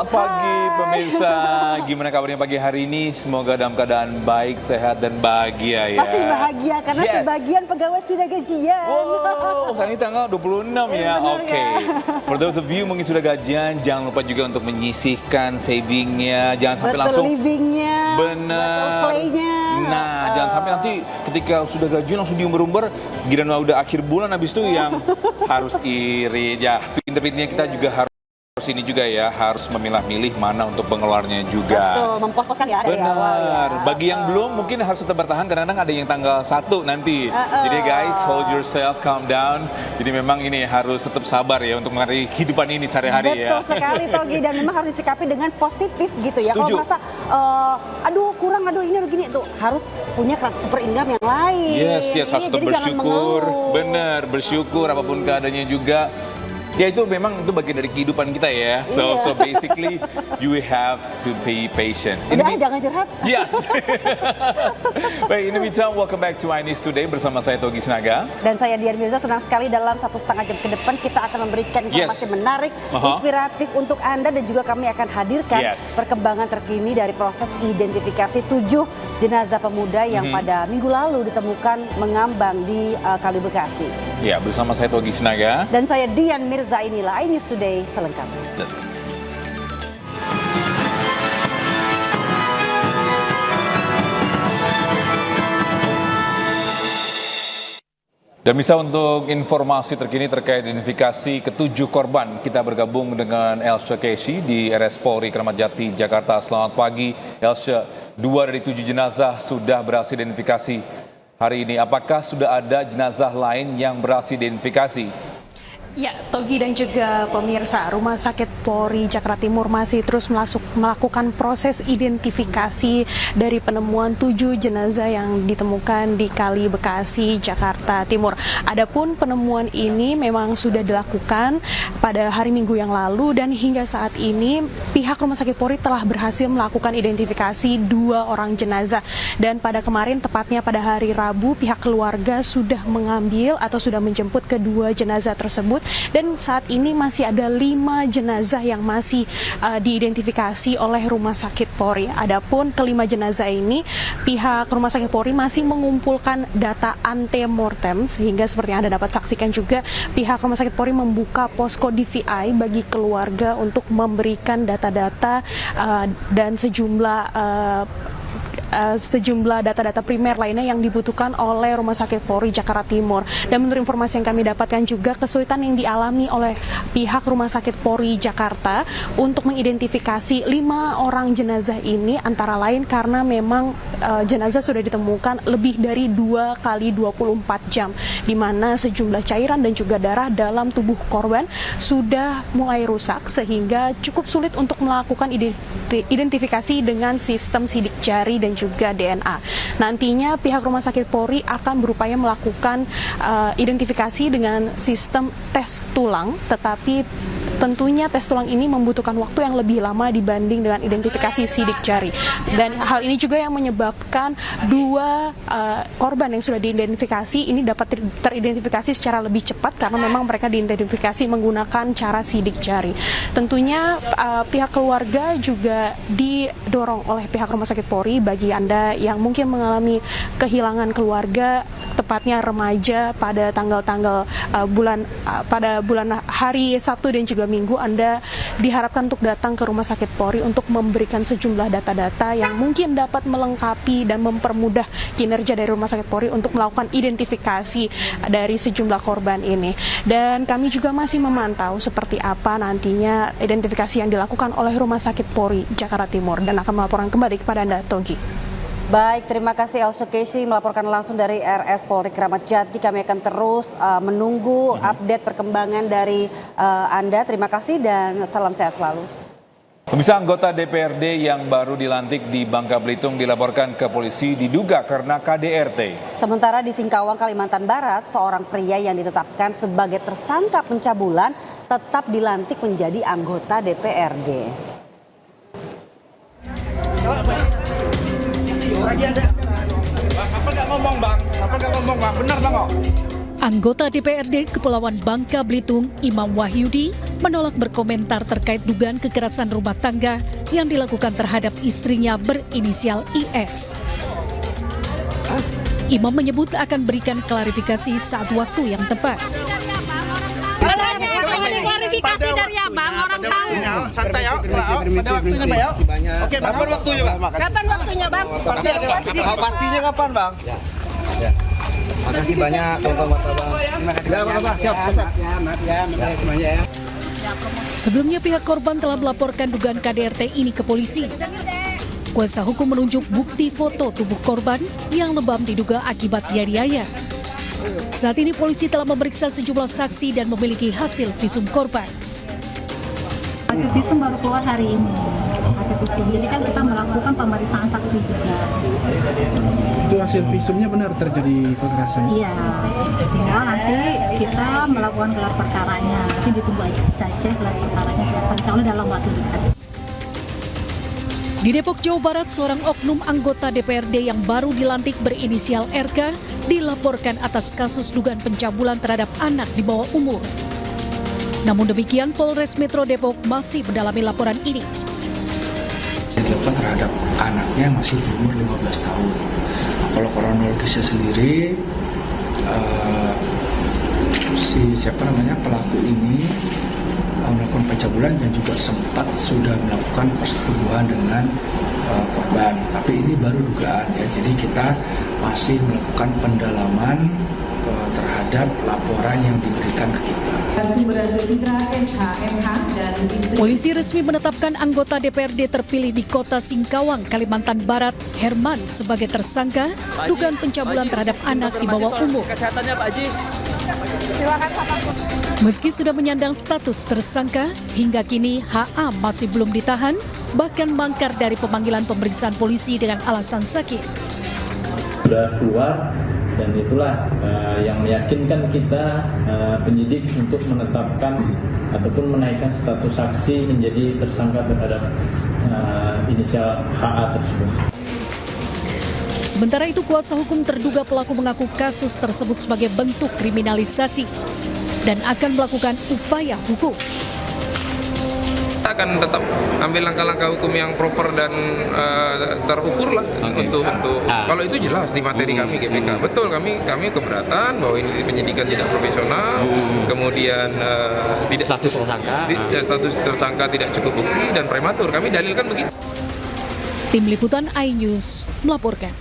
Selamat pagi pemirsa, gimana kabarnya pagi hari ini? Semoga dalam keadaan baik, sehat, dan bahagia ya. Pasti bahagia karena sebagian pegawai sudah gajian. Wow, hari ini tanggal 26 ya, oke. For those of you mungkin sudah gajian, jangan lupa juga untuk menyisihkan savingnya. Jangan sampai langsung livingnya, bener playnya. Nah, jangan sampai nanti ketika sudah gajian langsung diumbar-umbar, giliran udah akhir bulan habis itu yang harus irit ya. Pinter-pinternya kita juga harus ini juga ya, harus memilah-milih mana untuk pengeluarannya juga. Betul, mempos-poskan ya. Benar. Bagi yang belum mungkin harus tetap bertahan, kadang-kadang ada yang tanggal 1 nanti. Jadi guys, hold yourself, calm down. Jadi memang ini harus tetap sabar ya untuk menghadapi kehidupan ini sehari-hari ya. Betul sekali Togi, dan memang harus disikapi dengan positif gitu ya. Kalau merasa aduh kurang, aduh ini, aduh gini, tuh harus punya super income yang lain. Yes, harus tetap bersyukur. Benar, bersyukur apapun keadaannya juga. Ya itu memang itu bagian dari kehidupan kita ya. So basically you have to be patient. Udah, jangan curhat. Yes. Baik, in the meantime, welcome back to iNews Today bersama saya Togi Sinaga. Dan saya Dian Mirza. Senang sekali dalam 1,5 jam ke depan kita akan memberikan informasi menarik, inspiratif untuk Anda, dan juga kami akan hadirkan perkembangan terkini dari proses identifikasi 7 jenazah pemuda yang pada minggu lalu ditemukan mengambang di Kali Bekasi. Ya, bersama saya Togi Sinaga. Dan saya Dian Mirza. Inilah iNews Today selengkapnya. Dan bisa untuk informasi terkini terkait identifikasi ketujuh korban, kita bergabung dengan Elsha Casey di RS Polri Kramat Jati, Jakarta. Selamat pagi Elsha, 2 dari 7 jenazah sudah berhasil identifikasi hari ini. Apakah sudah ada jenazah lain yang berhasil identifikasi? Ya, Togi dan juga pemirsa, Rumah Sakit Polri Jakarta Timur masih terus melakukan proses identifikasi dari penemuan 7 jenazah yang ditemukan di Kali Bekasi, Jakarta Timur. Adapun penemuan ini memang sudah dilakukan pada hari Minggu yang lalu, dan hingga saat ini pihak Rumah Sakit Polri telah berhasil melakukan identifikasi 2 orang jenazah. Dan pada kemarin, tepatnya pada hari Rabu, pihak keluarga sudah mengambil atau sudah menjemput kedua jenazah tersebut. Dan saat ini masih ada 5 jenazah yang masih diidentifikasi oleh Rumah Sakit Polri. Adapun kelima jenazah ini, pihak Rumah Sakit Polri masih mengumpulkan data antemortem, sehingga seperti yang Anda dapat saksikan juga, pihak Rumah Sakit Polri membuka posko DVI bagi keluarga untuk memberikan data-data dan sejumlah data-data primer lainnya yang dibutuhkan oleh Rumah Sakit Polri Jakarta Timur. Dan menurut informasi yang kami dapatkan juga, kesulitan yang dialami oleh pihak Rumah Sakit Polri Jakarta untuk mengidentifikasi 5 orang jenazah ini, antara lain karena memang jenazah sudah ditemukan lebih dari 2 kali 24 jam, di mana sejumlah cairan dan juga darah dalam tubuh korban sudah mulai rusak, sehingga cukup sulit untuk melakukan identifikasi dengan sistem sidik jari dan juga DNA. Nantinya pihak Rumah Sakit Polri akan berupaya melakukan identifikasi dengan sistem tes tulang, tetapi tentunya tes tulang ini membutuhkan waktu yang lebih lama dibanding dengan identifikasi sidik jari. Dan hal ini juga yang menyebabkan 2 korban yang sudah diidentifikasi ini dapat teridentifikasi secara lebih cepat karena memang mereka diidentifikasi menggunakan cara sidik jari. Tentunya pihak keluarga juga didorong oleh pihak Rumah Sakit Polri, bagi Anda yang mungkin mengalami kehilangan keluarga, tepatnya remaja pada pada bulan hari Sabtu dan juga Minggu, Anda diharapkan untuk datang ke Rumah Sakit Polri untuk memberikan sejumlah data-data yang mungkin dapat melengkapi dan mempermudah kinerja dari Rumah Sakit Polri untuk melakukan identifikasi dari sejumlah korban ini. Dan kami juga masih memantau seperti apa nantinya identifikasi yang dilakukan oleh Rumah Sakit Polri Jakarta Timur, dan akan melaporkan kembali kepada Anda, Togi. Baik, terima kasih Elsha Casey melaporkan langsung dari RS Polri Kramat Jati. Kami akan terus menunggu update perkembangan dari Anda. Terima kasih dan salam sehat selalu. Pemirsa, anggota DPRD yang baru dilantik di Bangka Belitung dilaporkan ke polisi diduga karena KDRT. Sementara di Singkawang, Kalimantan Barat, seorang pria yang ditetapkan sebagai tersangka pencabulan tetap dilantik menjadi anggota DPRD. Apa nggak ngomong bang? Benar bang kok? Anggota DPRD Kepulauan Bangka Belitung, Imam Wahyudi, menolak berkomentar terkait dugaan kekerasan rumah tangga yang dilakukan terhadap istrinya berinisial IS. Imam menyebut akan berikan klarifikasi saat waktu yang tepat. Klarifikasi dari abang, orang tahu. Santai ya, pada waktunya Pak ya. Oke, kapan waktunya Pak? Kapan waktunya bang? Pastinya kapan Bang? Ya. Makasih banyak teman-teman Bang. Terima kasih. Pak, siap. Maaf ya, makasih semuanya ya. Sebelumnya pihak korban telah melaporkan dugaan KDRT ini ke polisi. Kuasa hukum menunjuk bukti foto tubuh korban yang lebam diduga akibat dianiaya. Saat ini polisi telah memeriksa sejumlah saksi dan memiliki hasil visum korban. Hasil visum baru keluar hari ini. Hasil visum. Jadi kan kita melakukan pemeriksaan saksi juga. Itu hasil visumnya benar terjadi kekerasan? Iya. Tinggal nanti kita melakukan gelar perkaranya. Nanti ditunggu aja saja gelar perkaranya. Insya Allah dalam waktu dekat. Di Depok, Jawa Barat, seorang oknum anggota DPRD yang baru dilantik berinisial RK dilaporkan atas kasus dugaan pencabulan terhadap anak di bawah umur. Namun demikian, Polres Metro Depok masih mendalami laporan ini. Dilakukan terhadap anaknya masih berumur 15 tahun. Nah, kalau kronologisnya sendiri, pelaku ini melakukan pencabulan dan juga sempat sudah melakukan persetubuhan dengan korban. Tapi ini baru dugaan ya. Jadi kita masih melakukan pendalaman terhadap laporan yang diberikan ke kita. Polisi resmi menetapkan anggota DPRD terpilih di Kota Singkawang, Kalimantan Barat, Herman sebagai tersangka dugaan pencabulan terhadap anak di bawah umur. Meski sudah menyandang status tersangka, hingga kini HA masih belum ditahan, bahkan mangkar dari pemanggilan pemeriksaan polisi dengan alasan sakit. Sudah keluar dan itulah yang meyakinkan kita penyidik untuk menetapkan ataupun menaikkan status saksi menjadi tersangka terhadap inisial HA tersebut. Sementara itu, kuasa hukum terduga pelaku mengaku kasus tersebut sebagai bentuk kriminalisasi dan akan melakukan upaya hukum. Kita akan tetap ambil langkah-langkah hukum yang proper dan terukur lah untuk kalau itu jelas di materi kami GPK. Betul, kami keberatan bahwa ini penyidikan tidak profesional, kemudian tidak status tersangka tidak cukup bukti dan prematur. Kami dalilkan begitu. Tim Liputan iNews melaporkan.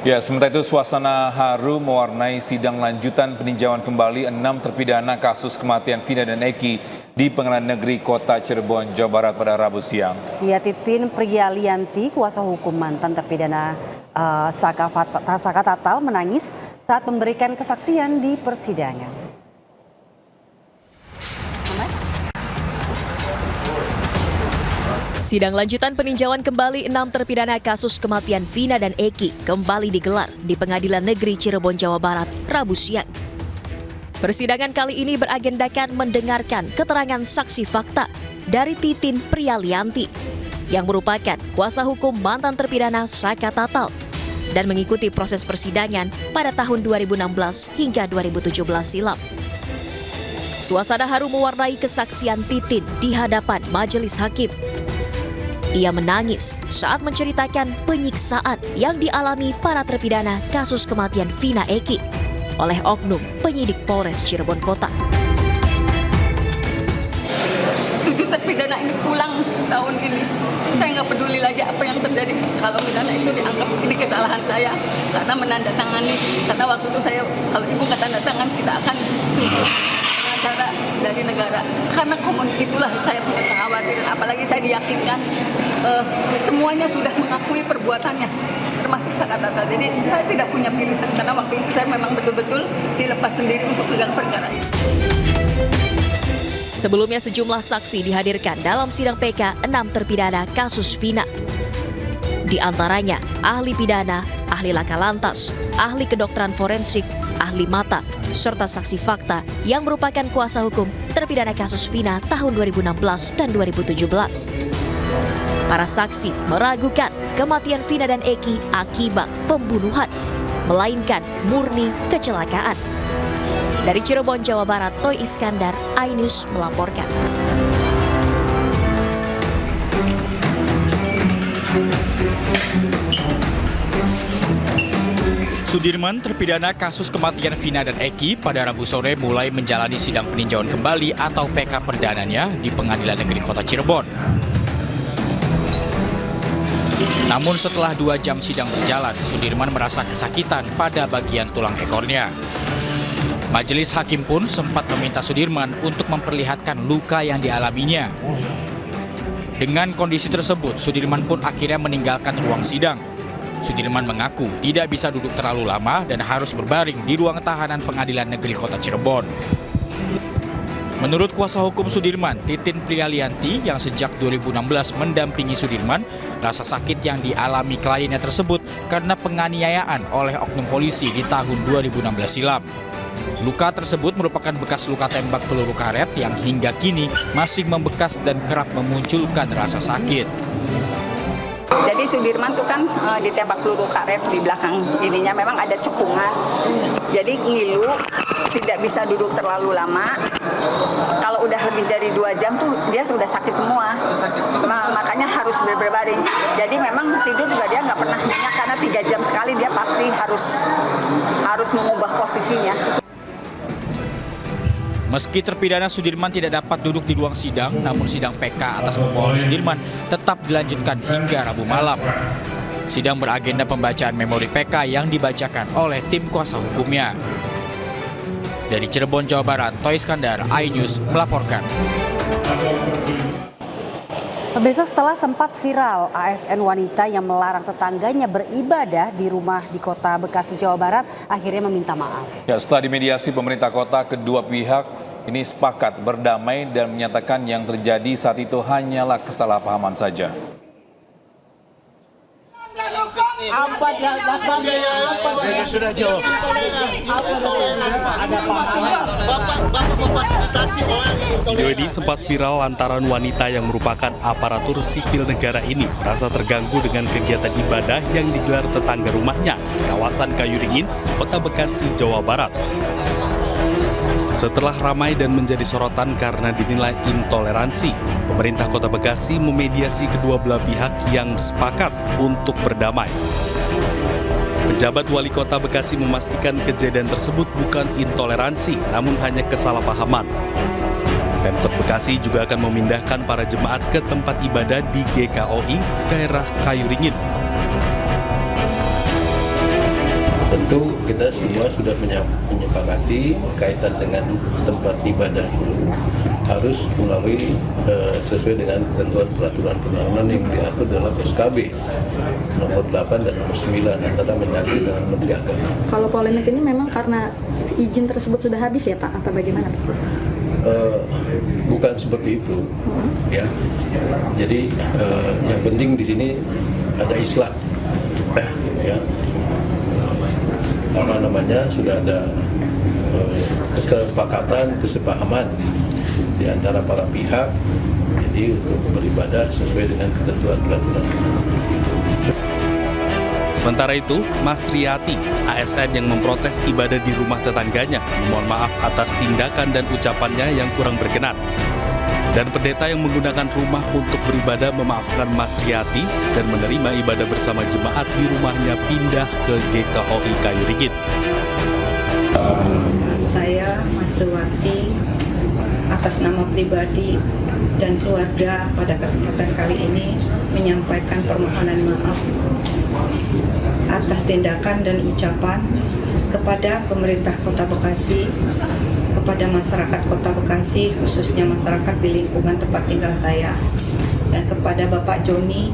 Ya, sementara itu suasana haru mewarnai sidang lanjutan peninjauan kembali 6 terpidana kasus kematian Vina dan Eki di Pengadilan Negeri Kota Cirebon, Jawa Barat pada Rabu siang. Ya, Titin Priyalianti, kuasa hukum mantan terpidana Saka Tatal menangis saat memberikan kesaksian di persidangan. Sidang lanjutan peninjauan kembali 6 terpidana kasus kematian Vina dan Eki kembali digelar di Pengadilan Negeri Cirebon, Jawa Barat, Rabu siang. Persidangan kali ini beragendakan mendengarkan keterangan saksi fakta dari Titin Priyalianti yang merupakan kuasa hukum mantan terpidana Saka Tatal dan mengikuti proses persidangan pada tahun 2016 hingga 2017 silam. Suasana haru mewarnai kesaksian Titin di hadapan majelis hakim. Ia menangis saat menceritakan penyiksaan yang dialami para terpidana kasus kematian Vina Eki oleh oknum penyidik Polres Cirebon Kota. 7 terpidana ini pulang tahun ini. Saya nggak peduli lagi apa yang terjadi. Kalau misalnya itu dianggap ini kesalahan saya karena menandatangani. Karena waktu itu saya, kalau ibu nggak tanda tangan, kita akan tutup pengacara dari negara. Karena itulah saya tidak khawatir. Apalagi saya diyakinkan semuanya sudah mengakui perbuatannya, termasuk Saka Tatal. Jadi saya tidak punya pilihan karena waktu itu saya memang betul-betul dilepas sendiri untuk pegang perkara ini. Sebelumnya sejumlah saksi dihadirkan dalam sidang PK 6 terpidana kasus Vina. Di antaranya ahli pidana, ahli laka lantas, ahli kedokteran forensik, ahli mata, serta saksi fakta yang merupakan kuasa hukum terpidana kasus Vina tahun 2016 dan 2017. Para saksi meragukan kematian Vina dan Eki akibat pembunuhan. melainkan murni kecelakaan. Dari Cirebon, Jawa Barat, Toy Iskandar, iNews melaporkan. Sudirman, terpidana kasus kematian Vina dan Eki, pada Rabu sore mulai menjalani sidang peninjauan kembali atau PK perdananya di Pengadilan Negeri Kota Cirebon. Namun setelah 2 jam sidang berjalan, Sudirman merasa kesakitan pada bagian tulang ekornya. Majelis hakim pun sempat meminta Sudirman untuk memperlihatkan luka yang dialaminya. Dengan kondisi tersebut, Sudirman pun akhirnya meninggalkan ruang sidang. Sudirman mengaku tidak bisa duduk terlalu lama dan harus berbaring di ruang tahanan Pengadilan Negeri Kota Cirebon. Menurut kuasa hukum Sudirman, Titin Prialianti, yang sejak 2016 mendampingi Sudirman, rasa sakit yang dialami kliennya tersebut karena penganiayaan oleh oknum polisi di tahun 2016 silam. Luka tersebut merupakan bekas luka tembak peluru karet yang hingga kini masih membekas dan kerap memunculkan rasa sakit. Jadi Sudirman tuh kan ditembak peluru karet di belakang ininya, memang ada cekungan. Jadi ngilu, tidak bisa duduk terlalu lama. Kalau udah lebih dari 2 jam tuh dia sudah sakit semua. Makanya harus berbaring. Jadi memang tidur juga dia nggak pernah nyenyak karena 3 jam sekali dia pasti harus mengubah posisinya. Meski terpidana Sudirman tidak dapat duduk di ruang sidang, namun sidang PK atas pemohon Sudirman tetap dilanjutkan hingga Rabu malam. Sidang beragenda pembacaan memori PK yang dibacakan oleh tim kuasa hukumnya. Dari Cirebon, Jawa Barat, Toy Iskandar, iNews melaporkan. Pemirsa, setelah sempat viral ASN wanita yang melarang tetangganya beribadah di rumah di Kota Bekasi, Jawa Barat, akhirnya meminta maaf. Ya, setelah dimediasi pemerintah kota, kedua pihak ini sepakat berdamai dan menyatakan yang terjadi saat itu hanyalah kesalahpahaman saja. Sudah jauh. Video ini sempat viral lantaran wanita yang merupakan aparatur sipil negara ini merasa terganggu dengan kegiatan ibadah yang digelar tetangga rumahnya di kawasan Kayuringin, Kota Bekasi, Jawa Barat. Setelah ramai dan menjadi sorotan karena dinilai intoleransi, pemerintah Kota Bekasi memediasi kedua belah pihak yang sepakat untuk berdamai. Pejabat Wali Kota Bekasi memastikan kejadian tersebut bukan intoleransi, namun hanya kesalahpahaman. Pemkot Bekasi juga akan memindahkan para jemaat ke tempat ibadah di GKOI, daerah Kayuringin. Tentu kita semua sudah menyepakati kaitan dengan tempat ibadah itu harus melalui sesuai dengan ketentuan peraturan perundangan yang diatur dalam SKB nomor 8 dan nomor 9 antara Mendagri dengan Menteri Agama. Kalau polemik ini memang karena izin tersebut sudah habis ya Pak, apa bagaimana Pak? Bukan seperti itu, ya. Jadi yang penting di sini ada islah, ya. Sudah ada kesepakatan, kesepahaman di antara para pihak, jadi untuk beribadah sesuai dengan ketentuan peraturan. Sementara itu, Mas Riyati, ASN yang memprotes ibadah di rumah tetangganya, memohon maaf atas tindakan dan ucapannya yang kurang berkenan. Dan pendeta yang menggunakan rumah untuk beribadah memaafkan Mas Riyati dan menerima ibadah bersama jemaat di rumahnya pindah ke GKOI Kayuringin. Saya, Mas Riyati, atas nama pribadi dan keluarga pada kesempatan kali ini menyampaikan permohonan maaf atas tindakan dan ucapan kepada pemerintah Kota Bekasi, kepada masyarakat Kota Bekasi, khususnya masyarakat di lingkungan tempat tinggal saya, dan kepada Bapak Joni,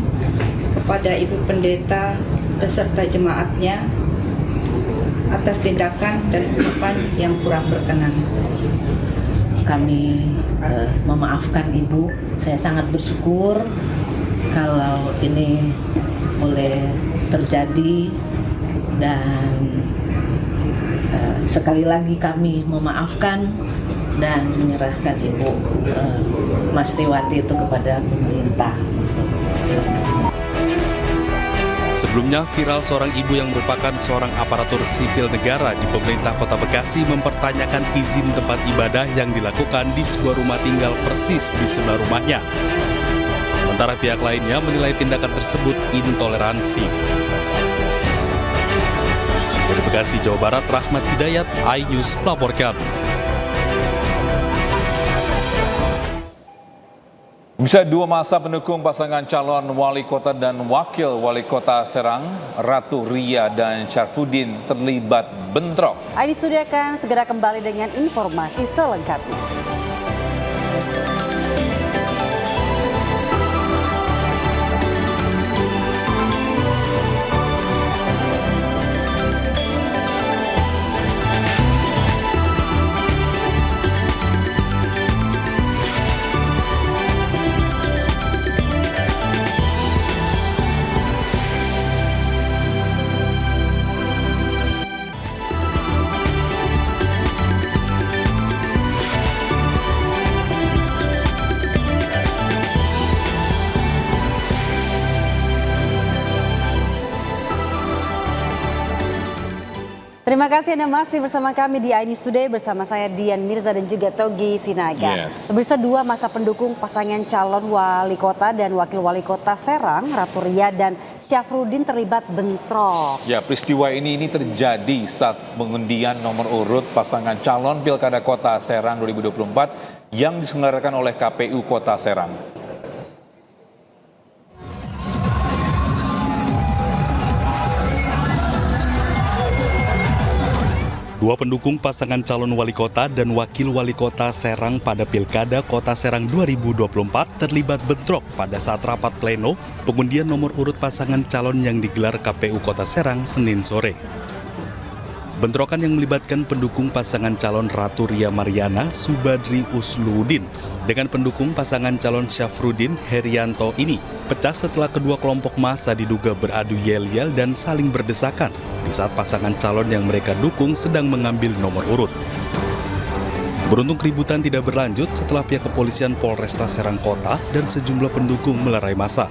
kepada Ibu Pendeta beserta jemaatnya atas tindakan dan ucapan yang kurang berkenan. Kami memaafkan Ibu. Saya sangat bersyukur kalau ini boleh terjadi, dan sekali lagi kami memaafkan dan menyerahkan Ibu Mas Riyati itu kepada pemerintah. Sebelumnya, viral seorang ibu yang merupakan seorang aparatur sipil negara di pemerintah Kota Bekasi mempertanyakan izin tempat ibadah yang dilakukan di sebuah rumah tinggal persis di sebelah rumahnya. Sementara pihak lainnya menilai tindakan tersebut intoleransi. Dari Bekasi, Jawa Barat, Rahmat Hidayat, iNews melaporkan. Bisa dua masa pendukung pasangan calon wali kota dan wakil wali kota Serang, Ratu Ria dan Syarfuddin terlibat bentrok. iNews Studio akan segera kembali dengan informasi selengkapnya. Terima kasih Anda masih bersama kami di iNews Today bersama saya Dian Mirza dan juga Togi Sinaga. Pemirsa, dua masa pendukung pasangan calon wali kota dan wakil wali kota Serang, Ratu Ria dan Syafruddin terlibat bentrok. Ya, peristiwa ini terjadi saat pengundian nomor urut pasangan calon Pilkada Kota Serang 2024 yang diselenggarakan oleh KPU Kota Serang. Dua pendukung pasangan calon wali kota dan wakil wali kota Serang pada Pilkada Kota Serang 2024 terlibat bentrok pada saat rapat pleno pengundian nomor urut pasangan calon yang digelar KPU Kota Serang Senin sore. Bentrokan yang melibatkan pendukung pasangan calon Ratu Ria Mariana Subadri Usluhuddin dengan pendukung pasangan calon Syafruddin Herianto ini pecah setelah kedua kelompok massa diduga beradu yel-yel dan saling berdesakan di saat pasangan calon yang mereka dukung sedang mengambil nomor urut. Beruntung keributan tidak berlanjut setelah pihak kepolisian Polresta Serang Kota dan sejumlah pendukung melerai massa.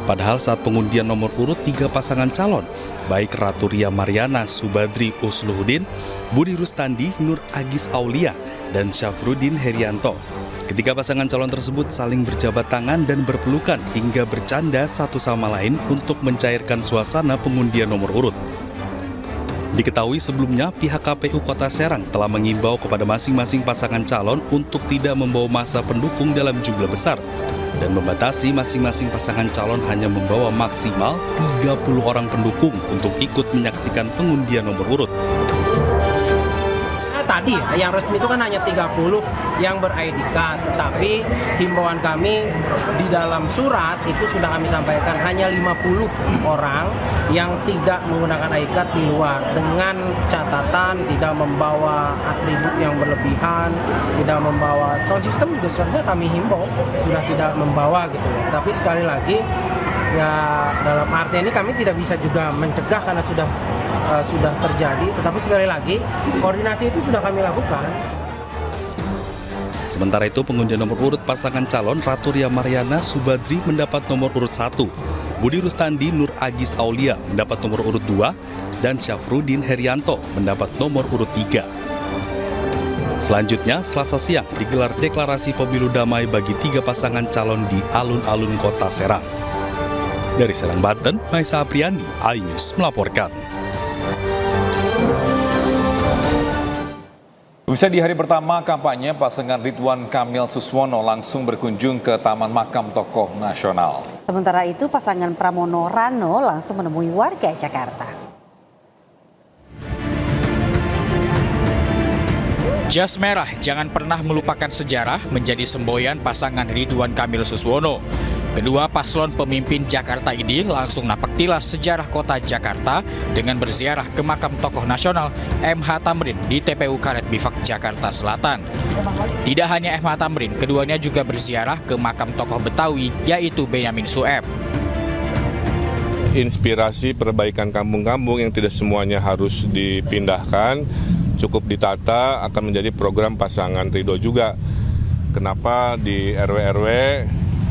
Padahal saat pengundian nomor urut 3 pasangan calon, baik Ratu Ria Mariana Subadri Usluhuddin, Budi Rustandi Nur Agis Aulia, dan Syafruddin Herianto, ketiga pasangan calon tersebut saling berjabat tangan dan berpelukan hingga bercanda satu sama lain untuk mencairkan suasana pengundian nomor urut. Diketahui sebelumnya pihak KPU Kota Serang telah mengimbau kepada masing-masing pasangan calon untuk tidak membawa massa pendukung dalam jumlah besar dan membatasi masing-masing pasangan calon hanya membawa maksimal 30 orang pendukung untuk ikut menyaksikan pengundian nomor urut. Tadi ya, yang resmi itu kan hanya 30 yang ber-ID card, tapi himbauan kami di dalam surat itu sudah kami sampaikan hanya 50 orang yang tidak menggunakan ID card di luar dengan catatan tidak membawa atribut yang berlebihan, tidak membawa sound system juga sebenarnya kami himbau sudah tidak membawa gitu. Tapi sekali lagi ya dalam arti ini kami tidak bisa juga mencegah karena sudah terjadi, tetapi sekali lagi koordinasi itu sudah kami lakukan. Sementara itu pengundian nomor urut pasangan calon Ratu Ria Mariana Subadri mendapat nomor urut 1, Budi Rustandi Nur Agis Aulia mendapat nomor urut 2, dan Syafruddin Herianto mendapat nomor urut 3. Selanjutnya, Selasa siang digelar deklarasi pemilu damai bagi 3 pasangan calon di alun-alun Kota Serang. Dari Serang, Banten, Maisa Apriani, iNews melaporkan. Bisa di hari pertama kampanye, pasangan Ridwan Kamil Suswono langsung berkunjung ke Taman Makam Tokoh Nasional. Sementara itu, pasangan Pramono Rano langsung menemui warga Jakarta. Jas merah jangan pernah melupakan sejarah menjadi semboyan pasangan Ridwan Kamil Suswono. Kedua paslon pemimpin Jakarta ini langsung napak tilas sejarah kota Jakarta dengan berziarah ke makam tokoh nasional M.H. Tamrin di TPU Karet Bifak, Jakarta Selatan. Tidak hanya M.H. Tamrin, keduanya juga berziarah ke makam tokoh Betawi yaitu Benyamin Sueb. Inspirasi perbaikan kampung-kampung yang tidak semuanya harus dipindahkan, cukup ditata akan menjadi program pasangan Ridho juga. Kenapa di RW-RW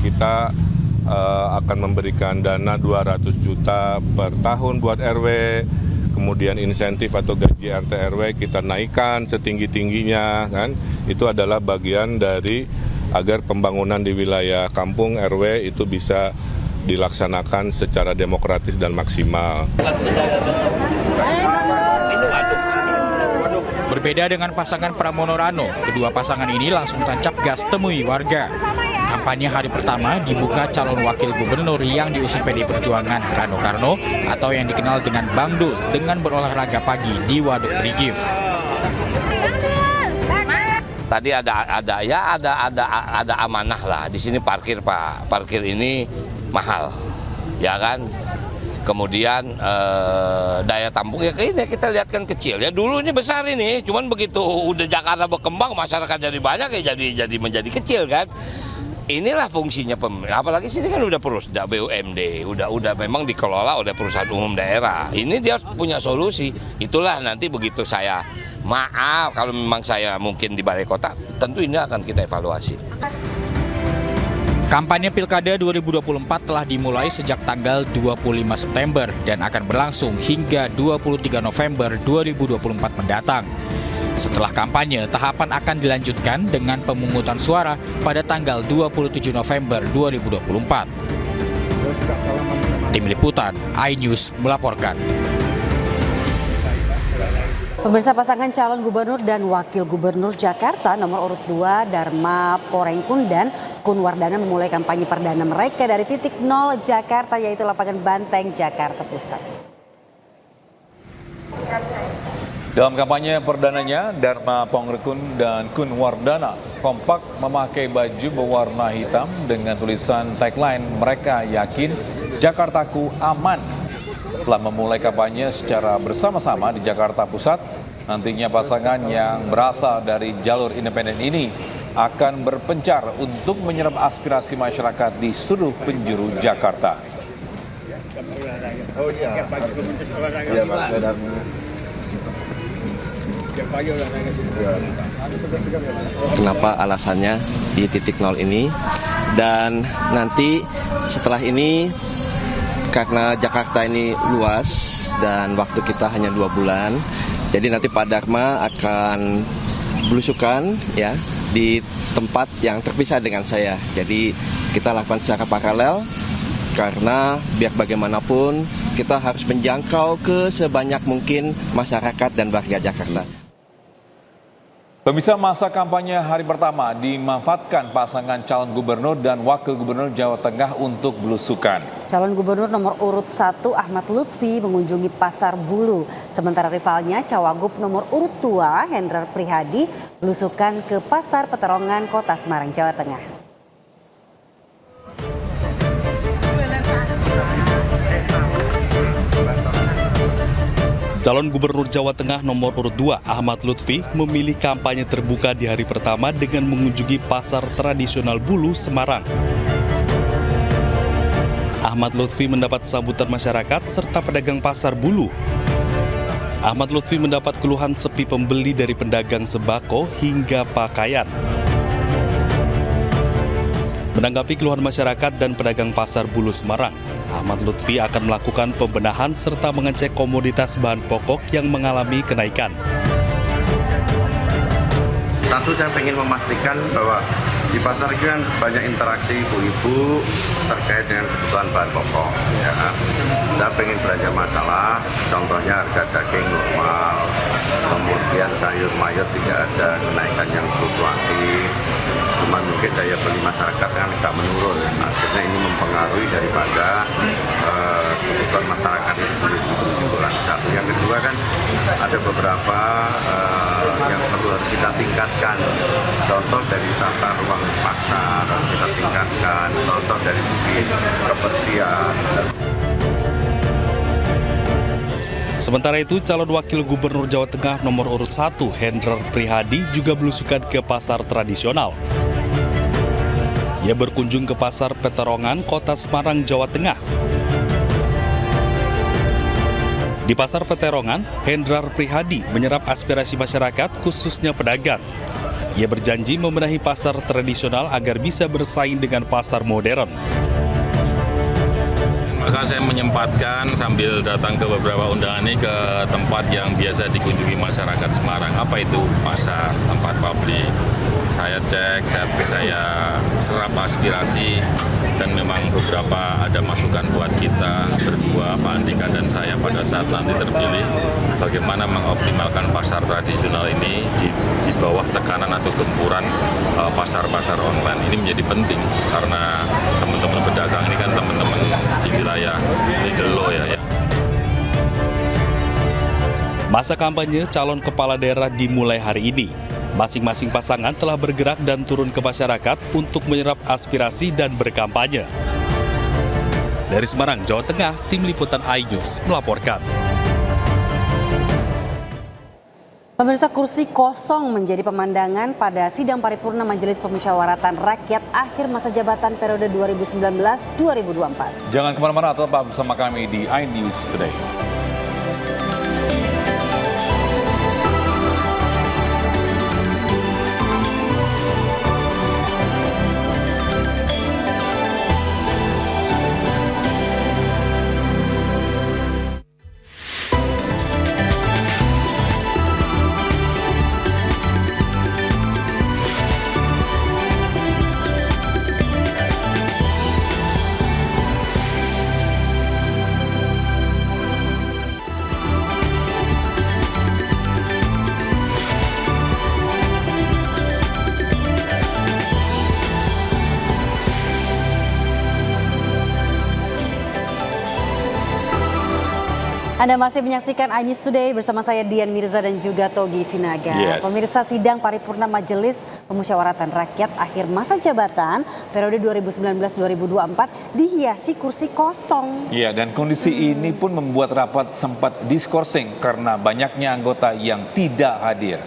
kita akan memberikan dana 200 juta per tahun buat RW, kemudian insentif atau gaji RT RW kita naikkan setinggi-tingginya kan. Itu adalah bagian dari agar pembangunan di wilayah kampung RW itu bisa dilaksanakan secara demokratis dan maksimal. Berbeda dengan pasangan Pramono Rano, kedua pasangan ini langsung tancap gas temui warga. Kampanye hari pertama dibuka calon wakil gubernur yang diusung PDI Perjuangan Rano Karno atau yang dikenal dengan Bang Dul dengan berolahraga pagi di Waduk Brigif. Tadi ada amanah lah di sini parkir Pak. Parkir ini mahal, ya kan? Kemudian daya tampung ya kayaknya kita lihatkan kecil ya, dulu ini besar ini, cuman begitu udah Jakarta berkembang masyarakat jadi banyak ya jadi menjadi kecil kan. Inilah fungsinya apalagi sini kan udah BUMD, udah memang dikelola oleh perusahaan umum daerah. Ini dia punya solusi. Itulah nanti begitu saya maaf kalau memang saya mungkin di balai kota, tentu ini akan kita evaluasi. Kampanye Pilkada 2024 telah dimulai sejak tanggal 25 September dan akan berlangsung hingga 23 November 2024 mendatang. Setelah kampanye, tahapan akan dilanjutkan dengan pemungutan suara pada tanggal 27 November 2024. Tim Liputan, iNews melaporkan. Pemirsa, pasangan calon gubernur dan wakil gubernur Jakarta nomor urut 2 Dharma Porengkun dan Kun Wardana memulai kampanye perdana mereka dari titik nol Jakarta, yaitu lapangan Banteng, Jakarta Pusat. Dalam kampanye perdananya, Dharma Porengkun dan Kun Wardana kompak memakai baju berwarna hitam dengan tulisan tagline "Mereka yakin Jakartaku aman". Telah memulai kampanye secara bersama-sama di Jakarta Pusat, nantinya pasangan yang berasal dari jalur independen ini akan berpencar untuk menyerap aspirasi masyarakat di seluruh penjuru Jakarta. Kenapa alasannya di titik nol ini, dan nanti setelah ini karena Jakarta ini luas dan waktu kita hanya 2 bulan, jadi nanti Pak Dharma akan belusukan ya di tempat yang terpisah dengan saya. Jadi kita lakukan secara paralel karena biar bagaimanapun kita harus menjangkau ke sebanyak mungkin masyarakat dan warga Jakarta. Pemirsa, masa kampanye hari pertama dimanfaatkan pasangan calon gubernur dan wakil gubernur Jawa Tengah untuk belusukan. Calon gubernur nomor urut 1 Ahmad Lutfi mengunjungi Pasar Bulu. Sementara rivalnya Cawagup nomor urut 2 Hendrar Prihadi belusukan ke Pasar Peterongan, Kota Semarang, Jawa Tengah. Calon Gubernur Jawa Tengah nomor urut 2 Ahmad Lutfi memilih kampanye terbuka di hari pertama dengan mengunjungi pasar tradisional Bulu, Semarang. Ahmad Lutfi mendapat sambutan masyarakat serta pedagang pasar Bulu. Ahmad Lutfi mendapat keluhan sepi pembeli dari pedagang sembako hingga pakaian. Menanggapi keluhan masyarakat dan pedagang pasar Bulu Semarang, Ahmad Lutfi akan melakukan pembenahan serta mengecek komoditas bahan pokok yang mengalami kenaikan. Satu, saya ingin memastikan bahwa di pasar ini kan banyak interaksi ibu-ibu terkait dengan kebutuhan bahan pokok. Ya. Saya ingin belanja masalah, contohnya harga daging normal, kemudian sayur mayur tidak ada kenaikan yang fluktuatif. Cuma mungkin daya beli masyarakat kan tidak menurun, akhirnya ini mempengaruhi daripada kebutuhan masyarakat itu sendiri. Kesimpulan satu. Yang kedua kan ada beberapa yang perlu harus kita tingkatkan. Contoh dari tata ruang pasar harus kita tingkatkan, contoh dari segi kebersihan. Sementara itu, calon wakil gubernur Jawa Tengah nomor urut 1 Hendrar Prihadi juga belusukan ke pasar tradisional. Ia berkunjung ke Pasar Peterongan, Kota Semarang, Jawa Tengah. Di Pasar Peterongan, Hendrar Prihadi menyerap aspirasi masyarakat, khususnya pedagang. Ia berjanji membenahi pasar tradisional agar bisa bersaing dengan pasar modern. Alhamdulillah saya menyempatkan sambil datang ke beberapa undangan ini ke tempat yang biasa dikunjungi masyarakat Semarang. Apa itu pasar, tempat publik. Saya cek, saya serap aspirasi, dan memang beberapa ada masukan buat kita berdua, Pak Andika dan saya pada saat nanti terpilih, bagaimana mengoptimalkan pasar tradisional ini di bawah tekanan atau gempuran pasar-pasar online. Ini menjadi penting karena teman-teman pedagang ini kan teman-teman di wilayah middle low ya. Masa kampanye calon kepala daerah dimulai hari ini. Masing-masing pasangan telah bergerak dan turun ke masyarakat untuk menyerap aspirasi dan berkampanye. Dari Semarang, Jawa Tengah, Tim Liputan iNews melaporkan. Pemirsa, kursi kosong menjadi pemandangan pada sidang paripurna Majelis Pemusyawaratan Rakyat akhir masa jabatan periode 2019-2024. Jangan kemana-mana, tetap bersama kami di iNews Today. Anda masih menyaksikan iNews Today bersama saya Dian Mirza dan juga Togi Sinaga. Yes. Pemirsa, sidang paripurna Majelis Pemusyawaratan Rakyat akhir masa jabatan periode 2019-2024 dihiasi kursi kosong. Ya, dan kondisi ini pun membuat rapat sempat diskorsing karena banyaknya anggota yang tidak hadir.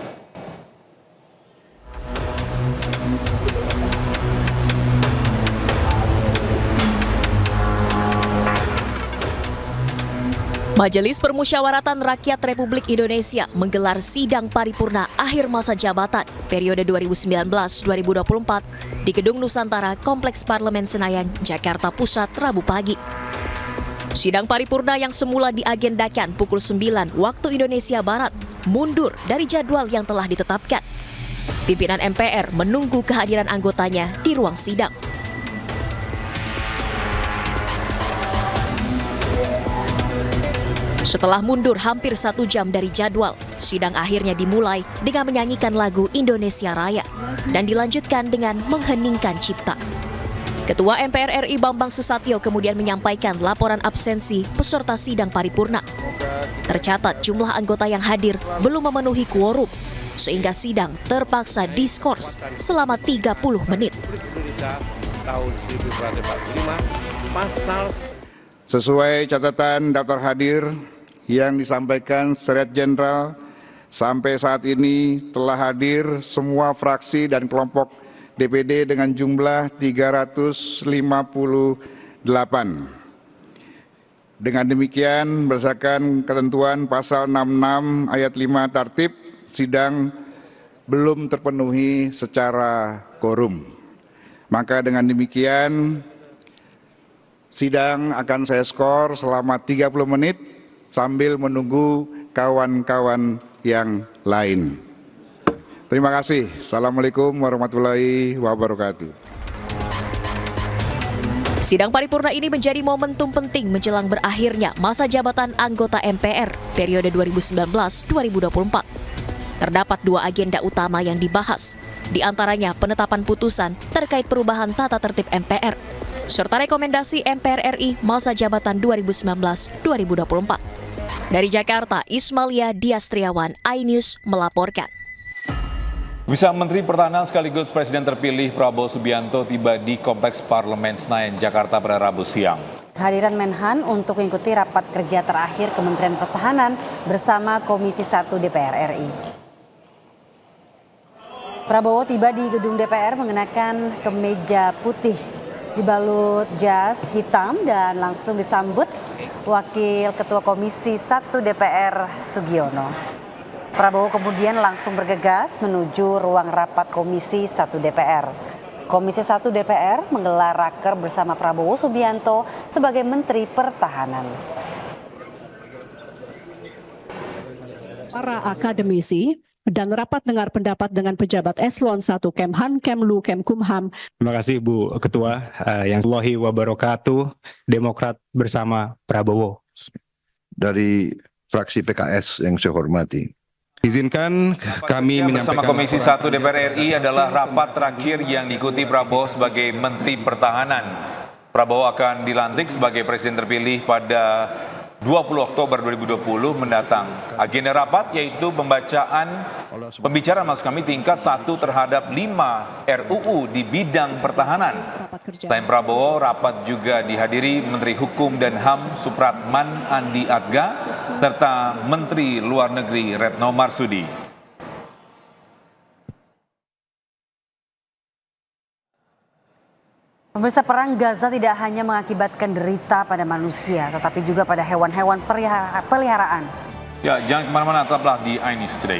Majelis Permusyawaratan Rakyat Republik Indonesia menggelar sidang paripurna akhir masa jabatan periode 2019-2024 di Gedung Nusantara Kompleks Parlemen Senayan, Jakarta Pusat, Rabu pagi. Sidang paripurna yang semula diagendakan pukul 9 waktu Indonesia Barat mundur dari jadwal yang telah ditetapkan. Pimpinan MPR menunggu kehadiran anggotanya di ruang sidang. Setelah mundur hampir 1 jam dari jadwal, sidang akhirnya dimulai dengan menyanyikan lagu Indonesia Raya dan dilanjutkan dengan mengheningkan cipta. Ketua MPR RI Bambang Susatyo kemudian menyampaikan laporan absensi peserta sidang paripurna. Tercatat jumlah anggota yang hadir belum memenuhi quorum, sehingga sidang terpaksa diskors selama 30 menit. Sesuai catatan daftar hadir yang disampaikan Sekretariat Jenderal, sampai saat ini telah hadir semua fraksi dan kelompok DPD dengan jumlah 358. Dengan demikian, berdasarkan ketentuan pasal 66 ayat 5 tertib, sidang belum terpenuhi secara quorum. Maka dengan demikian, sidang akan saya skor selama 30 menit sambil menunggu kawan-kawan yang lain. Terima kasih. Assalamualaikum warahmatullahi wabarakatuh. Sidang paripurna ini menjadi momentum penting menjelang berakhirnya masa jabatan anggota MPR periode 2019-2024. Terdapat 2 agenda utama yang dibahas, di antaranya penetapan putusan terkait perubahan tata tertib MPR, serta rekomendasi MPR RI masa jabatan 2019-2024. Dari Jakarta, Ismalia Diastriawan, iNews melaporkan. Bisa Menteri Pertahanan sekaligus Presiden terpilih Prabowo Subianto tiba di Kompleks Parlemen Senayan, Jakarta pada Rabu siang. Kehadiran Menhan untuk mengikuti rapat kerja terakhir Kementerian Pertahanan bersama Komisi 1 DPR RI. Prabowo tiba di gedung DPR mengenakan kemeja putih dibalut jas hitam dan langsung disambut Wakil Ketua Komisi 1 DPR Sugiono. Prabowo kemudian langsung bergegas menuju ruang rapat Komisi 1 DPR. Komisi 1 DPR menggelar raker bersama Prabowo Subianto sebagai Menteri Pertahanan. Para akademisi dan rapat dengar pendapat dengan pejabat eselon 1 Kemhan, Kemlu, Kemkumham. Terima kasih Bu Ketua, yang Allahi wabarakatuh, Demokrat bersama Prabowo. Dari fraksi PKS yang saya hormati. Izinkan kami menyampaikan bersama Komisi 1 DPR RI adalah rapat terakhir yang diikuti Prabowo sebagai Menteri Pertahanan. Prabowo akan dilantik sebagai Presiden terpilih pada 20 Oktober 2020 mendatang. Agenda rapat yaitu pembicaraan maksud kami tingkat 1 terhadap 5 RUU di bidang pertahanan. Selain Prabowo, rapat juga dihadiri Menteri Hukum dan HAM Supratman Andi Atga serta Menteri Luar Negeri Retno Marsudi. Pemirsa, perang Gaza tidak hanya mengakibatkan derita pada manusia, tetapi juga pada hewan-hewan peliharaan. Ya, jangan kemana-mana, tetaplah di iNews Today.